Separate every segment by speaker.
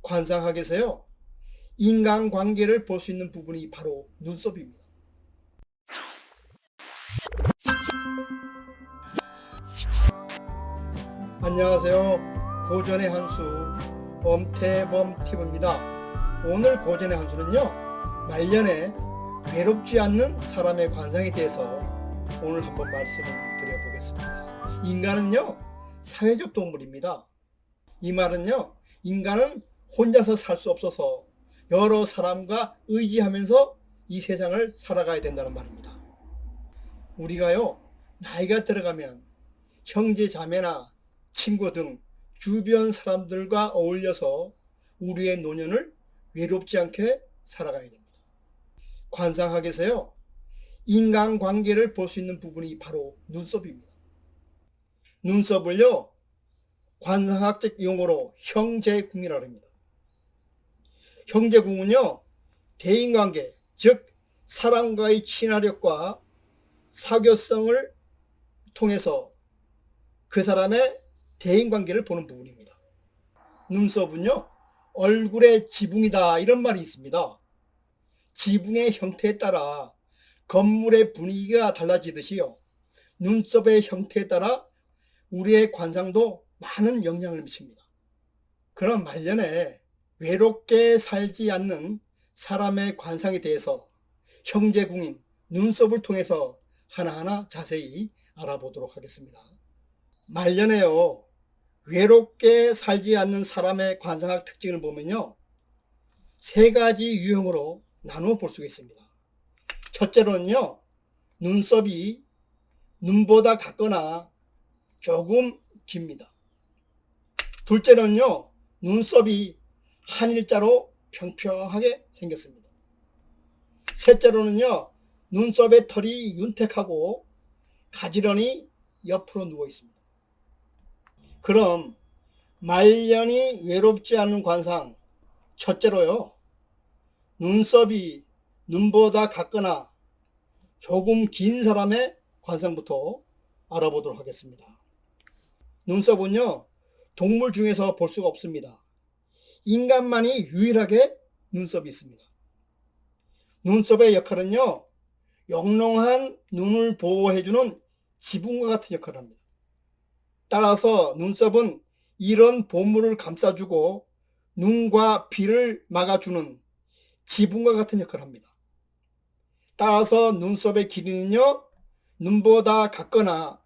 Speaker 1: 관상학에서요, 인간관계를 볼 수 있는 부분이 바로 눈썹입니다. 안녕하세요. 고전의 한수 엄태범TV입니다. 오늘 고전의 한수는요, 말년에 외롭지 않는 사람의 관상에 대해서 오늘 한번 말씀을 드려보겠습니다. 인간은요, 사회적 동물입니다. 이 말은요, 인간은 혼자서 살 수 없어서 여러 사람과 의지하면서 이 세상을 살아가야 된다는 말입니다. 우리가요, 나이가 들어가면 형제 자매나 친구 등 주변 사람들과 어울려서 우리의 노년을 외롭지 않게 살아가야 됩니다. 관상학에서요, 인간관계를 볼 수 있는 부분이 바로 눈썹입니다. 눈썹을요, 관상학적 용어로 형제궁이라고 합니다. 형제궁은요, 대인관계, 즉 사람과의 친화력과 사교성을 통해서 그 사람의 대인관계를 보는 부분입니다. 눈썹은요, 얼굴의 지붕이다, 이런 말이 있습니다. 지붕의 형태에 따라 건물의 분위기가 달라지듯이요, 눈썹의 형태에 따라 우리의 관상도 많은 영향을 미칩니다. 그럼 말년에 외롭게 살지 않는 사람의 관상에 대해서 형제궁인 눈썹을 통해서 하나하나 자세히 알아보도록 하겠습니다. 말년에요, 외롭게 살지 않는 사람의 관상학 특징을 보면요, 세 가지 유형으로 나누어 볼 수가 있습니다. 첫째로는요, 눈썹이 눈보다 같거나 조금 깁니다. 둘째로는요, 눈썹이 한 일자로 평평하게 생겼습니다. 셋째로는요, 눈썹의 털이 윤택하고 가지런히 옆으로 누워 있습니다. 그럼 말년이 외롭지 않은 관상, 첫째로요, 눈썹이 눈보다 같거나 조금 긴 사람의 관상부터 알아보도록 하겠습니다. 눈썹은요, 동물 중에서 볼 수가 없습니다. 인간만이 유일하게 눈썹이 있습니다. 눈썹의 역할은요, 영롱한 눈을 보호해주는 지붕과 같은 역할을 합니다. 따라서 눈썹은 이런 보물을 감싸주고 눈과 비를 막아주는 지붕과 같은 역할을 합니다. 따라서 눈썹의 길이는요, 눈보다 같거나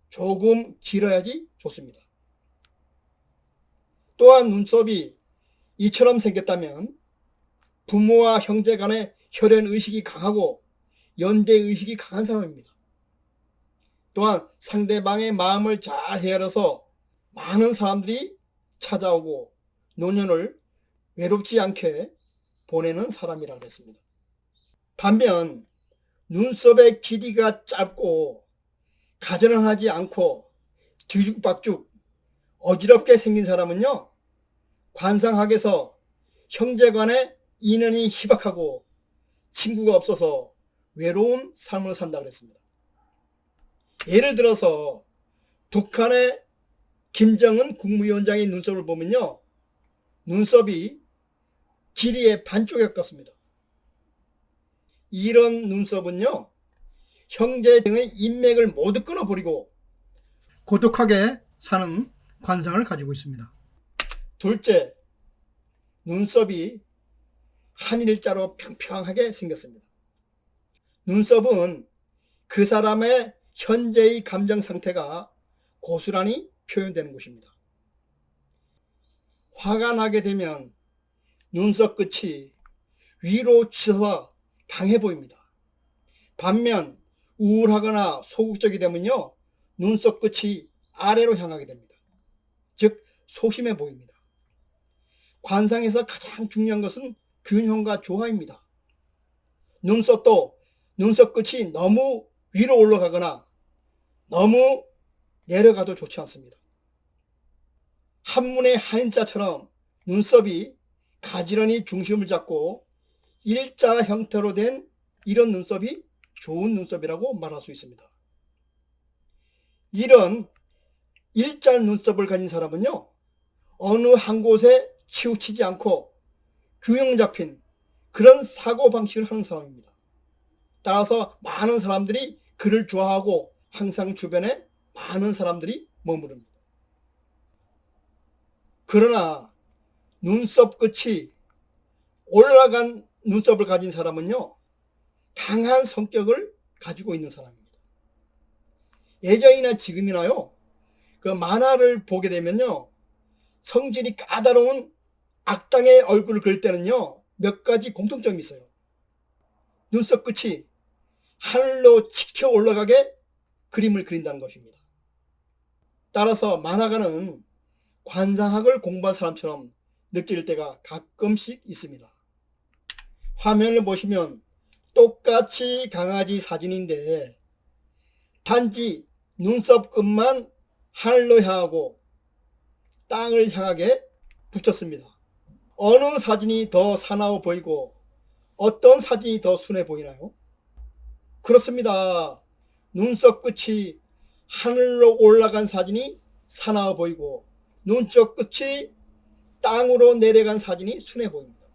Speaker 1: 조금 길어야지 좋습니다. 또한 눈썹이 이처럼 생겼다면 부모와 형제 간의 혈연의식이 강하고 연대의식이 강한 사람입니다. 또한 상대방의 마음을 잘 헤아려서 많은 사람들이 찾아오고 노년을 외롭지 않게 보내는 사람이라고 했습니다. 반면 눈썹의 길이가 짧고 가지런하지 않고 뒤죽박죽 어지럽게 생긴 사람은요, 관상학에서 형제간의 인연이 희박하고 친구가 없어서 외로운 삶을 산다고 그랬습니다. 예를 들어서 북한의 김정은 국무위원장의 눈썹을 보면요, 눈썹이 길이의 반쪽에 가깝습니다. 이런 눈썹은요, 형제 등의 인맥을 모두 끊어버리고 고독하게 사는 관상을 가지고 있습니다. 둘째, 눈썹이 한 일자로 평평하게 생겼습니다. 눈썹은 그 사람의 현재의 감정 상태가 고스란히 표현되는 곳입니다. 화가 나게 되면 눈썹 끝이 위로 치솟아 강해 보입니다. 반면 우울하거나 소극적이 되면요, 눈썹 끝이 아래로 향하게 됩니다. 즉 소심해 보입니다. 관상에서 가장 중요한 것은 균형과 조화입니다. 눈썹도 눈썹 끝이 너무 위로 올라가거나 너무 내려가도 좋지 않습니다. 한문의 한자처럼 눈썹이 가지런히 중심을 잡고 일자 형태로 된 이런 눈썹이 좋은 눈썹이라고 말할 수 있습니다. 이런 일자 눈썹을 가진 사람은요, 어느 한 곳에 치우치지 않고 균형 잡힌 그런 사고방식을 하는 사람입니다. 따라서 많은 사람들이 그를 좋아하고 항상 주변에 많은 사람들이 머무릅니다. 그러나 눈썹 끝이 올라간 눈썹을 가진 사람은요, 강한 성격을 가지고 있는 사람입니다. 예전이나 지금이나요, 그 만화를 보게 되면요, 성질이 까다로운 악당의 얼굴을 그릴 때는요, 몇 가지 공통점이 있어요. 눈썹 끝이 하늘로 치켜 올라가게 그림을 그린다는 것입니다. 따라서 만화가는 관상학을 공부한 사람처럼 느낄 때가 가끔씩 있습니다. 화면을 보시면 똑같이 강아지 사진인데 단지 눈썹 끝만 하늘로 향하고 땅을 향하게 붙였습니다. 어느 사진이 더 사나워 보이고 어떤 사진이 더 순해 보이나요? 그렇습니다. 눈썹 끝이 하늘로 올라간 사진이 사나워 보이고 눈썹 끝이 땅으로 내려간 사진이 순해 보입니다.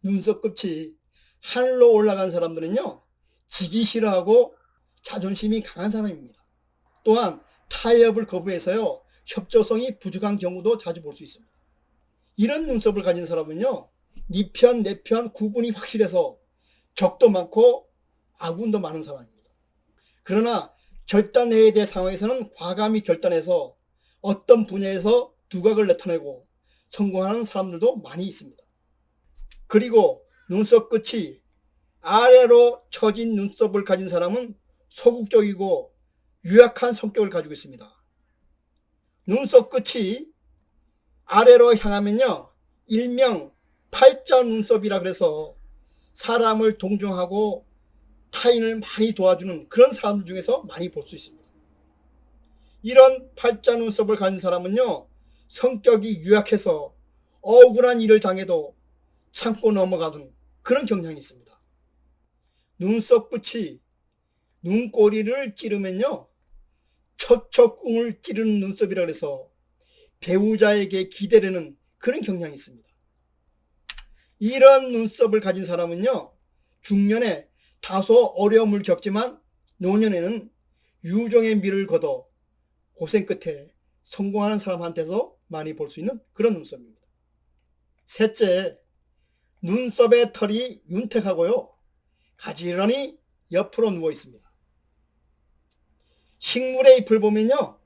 Speaker 1: 눈썹 끝이 하늘로 올라간 사람들은요, 지기 싫어하고 자존심이 강한 사람입니다. 또한 타협을 거부해서요, 협조성이 부족한 경우도 자주 볼 수 있습니다. 이런 눈썹을 가진 사람은요, 네 편, 내 편 구분이 확실해서 적도 많고 아군도 많은 사람입니다. 그러나 결단해야 될 상황에서는 과감히 결단해서 어떤 분야에서 두각을 나타내고 성공하는 사람들도 많이 있습니다. 그리고 눈썹 끝이 아래로 처진 눈썹을 가진 사람은 소극적이고 유약한 성격을 가지고 있습니다. 눈썹 끝이 아래로 향하면요, 일명 팔자 눈썹이라 그래서 사람을 동정하고 타인을 많이 도와주는 그런 사람들 중에서 많이 볼 수 있습니다. 이런 팔자 눈썹을 가진 사람은요, 성격이 유약해서 억울한 일을 당해도 참고 넘어가는 그런 경향이 있습니다. 눈썹 끝이 눈꼬리를 찌르면요, 척척궁을 찌르는 눈썹이라 그래서 배우자에게 기대려는 그런 경향이 있습니다. 이런 눈썹을 가진 사람은요, 중년에 다소 어려움을 겪지만 노년에는 유종의 미를 거둬 고생 끝에 성공하는 사람한테서 많이 볼 수 있는 그런 눈썹입니다. 셋째, 눈썹의 털이 윤택하고요, 가지런히 옆으로 누워 있습니다. 식물의 잎을 보면요,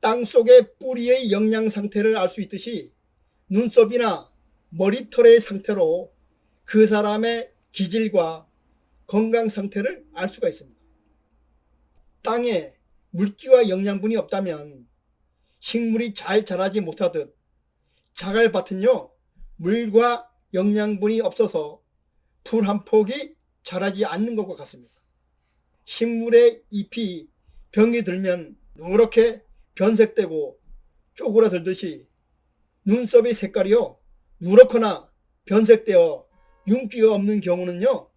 Speaker 1: 땅속의 뿌리의 영양 상태를 알 수 있듯이 눈썹이나 머리털의 상태로 그 사람의 기질과 건강 상태를 알 수가 있습니다. 땅에 물기와 영양분이 없다면 식물이 잘 자라지 못하듯 자갈밭은요, 물과 영양분이 없어서 풀 한 폭이 자라지 않는 것과 같습니다. 식물의 잎이 병이 들면 누렇게 변색되고 쪼그라들듯이 눈썹의 색깔이요, 누렇거나 변색되어 윤기가 없는 경우는요,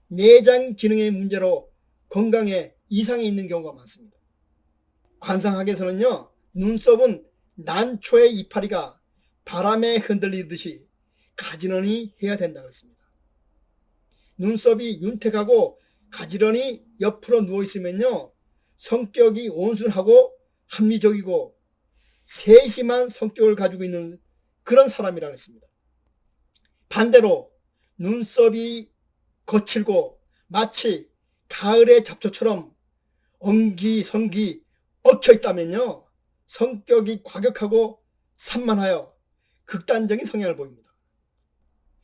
Speaker 1: 내장 기능의 문제로 건강에 이상이 있는 경우가 많습니다. 관상학에서는요, 눈썹은 난초의 이파리가 바람에 흔들리듯이 가지런히 해야 된다 그랬습니다. 눈썹이 윤택하고 가지런히 옆으로 누워 있으면요, 성격이 온순하고 합리적이고 세심한 성격을 가지고 있는 그런 사람이라 그랬습니다. 반대로 눈썹이 거칠고 마치 가을의 잡초처럼 엄기성기 얽혀 있다면요, 성격이 과격하고 산만하여 극단적인 성향을 보입니다.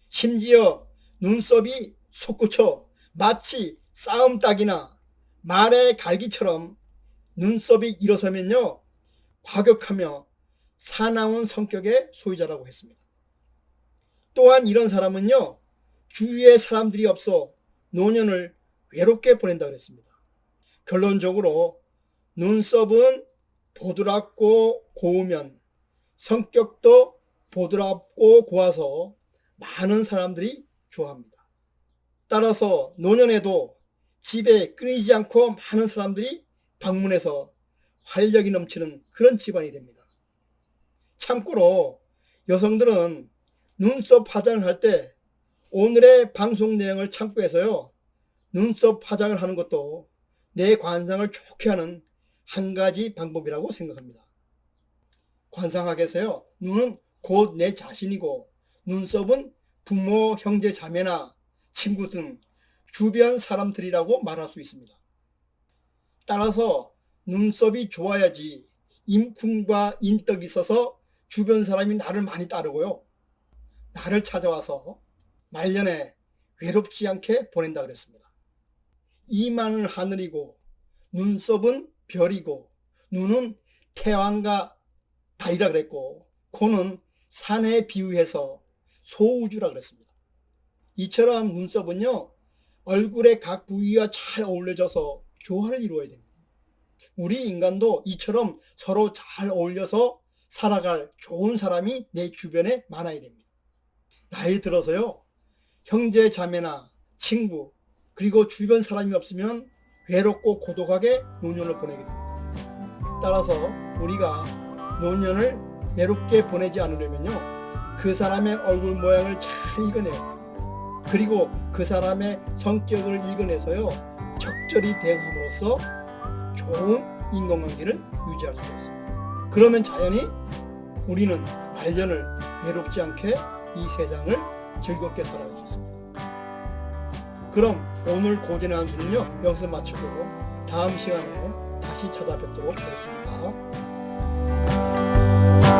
Speaker 1: 심지어 눈썹이 솟구쳐 마치 싸움닭이나 말의 갈기처럼 눈썹이 일어서면요, 과격하며 사나운 성격의 소유자라고 했습니다. 또한 이런 사람은요, 주위에 사람들이 없어 노년을 외롭게 보낸다 그랬습니다. 결론적으로 눈썹은 보드랍고 고우면 성격도 보드랍고 고와서 많은 사람들이 좋아합니다. 따라서 노년에도 집에 끊이지 않고 많은 사람들이 방문해서 활력이 넘치는 그런 집안이 됩니다. 참고로 여성들은 눈썹 화장을 할 때 오늘의 방송 내용을 참고해서요. 눈썹 화장을 하는 것도 내 관상을 좋게 하는 한 가지 방법이라고 생각합니다. 관상학에서요. 눈은 곧 내 자신이고 눈썹은 부모, 형제, 자매나 친구 등 주변 사람들이라고 말할 수 있습니다. 따라서 눈썹이 좋아야지 인품과 인덕이 있어서 주변 사람이 나를 많이 따르고요. 나를 찾아와서 말년에 외롭지 않게 보낸다 그랬습니다. 이마는 하늘이고 눈썹은 별이고 눈은 태양과 달이라 그랬고 코는 산에 비유해서 소우주라 그랬습니다. 이처럼 눈썹은요. 얼굴의 각 부위와 잘 어울려져서 조화를 이루어야 됩니다. 우리 인간도 이처럼 서로 잘 어울려서 살아갈 좋은 사람이 내 주변에 많아야 됩니다. 나이 들어서요. 형제 자매나 친구 그리고 주변 사람이 없으면 외롭고 고독하게 노년을 보내게 됩니다. 따라서 우리가 노년을 외롭게 보내지 않으려면요. 그 사람의 얼굴 모양을 잘 읽어내야 됩니다. 그리고 그 사람의 성격을 읽어내서요. 적절히 대응함으로써 좋은 인간관계를 유지할 수가 있습니다. 그러면 자연히 우리는 말년을 외롭지 않게 이 세상을 즐겁게 살아갈 수 있습니다. 그럼 오늘 고전의 한수는요 여기서 마치고 다음 시간에 다시 찾아뵙도록 하겠습니다.